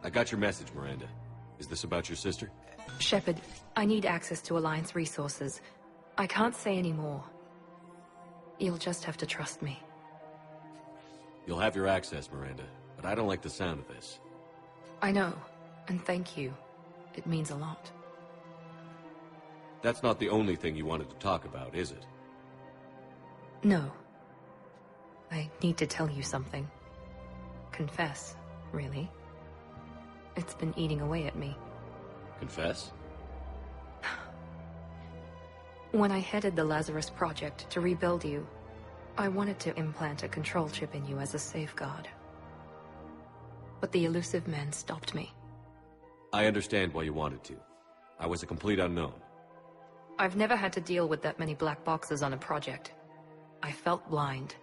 I got your message, Miranda. Is this about your sister? Shepard, I need access to Alliance resources. I can't say any more. You'll just have to trust me. You'll have your access, Miranda, but I don't like the sound of this. I know, and thank you. It means a lot. That's not the only thing you wanted to talk about, is it? No. I need to tell you something. Confess, really. It's been eating away at me. Confess? When I headed the Lazarus Project to rebuild you, I wanted to implant a control chip in you as a safeguard. But the elusive men stopped me. I understand why you wanted to. I was a complete unknown. I've never had to deal with that many black boxes on a project. I felt blind.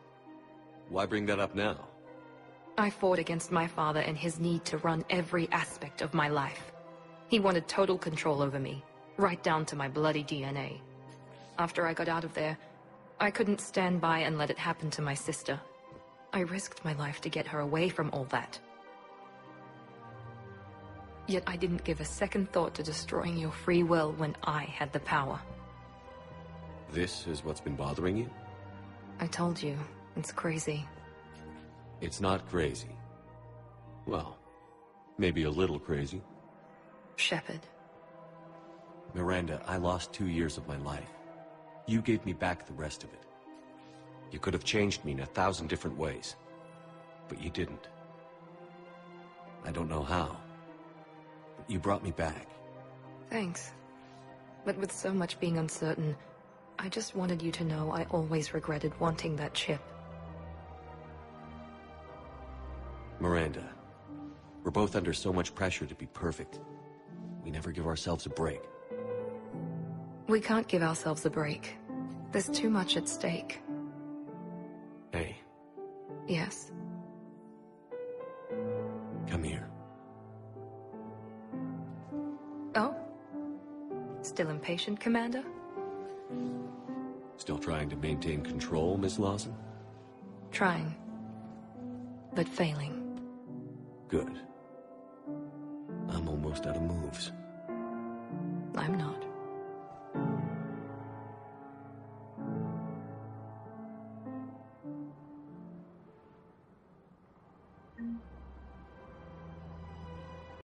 Why bring that up now? I fought against my father and his need to run every aspect of my life. He wanted total control over me, right down to my bloody DNA. After I got out of there, I couldn't stand by and let it happen to my sister. I risked my life to get her away from all that. Yet I didn't give a second thought to destroying your free will when I had the power. This is what's been bothering you? I told you, it's crazy. It's not crazy. Well, maybe a little crazy. Shepard. Miranda, I lost 2 years of my life. You gave me back the rest of it. You could have changed me in 1,000 different ways. But you didn't. I don't know how. But you brought me back. Thanks. But with so much being uncertain, I just wanted you to know I always regretted wanting that chip. Miranda, we're both under so much pressure to be perfect. We never give ourselves a break. We can't give ourselves a break. There's too much at stake. Hey. Yes? Come here. Oh? Still impatient, Commander? Still trying to maintain control, Miss Lawson? Trying. But failing. Good. I'm almost out of moves. I'm not.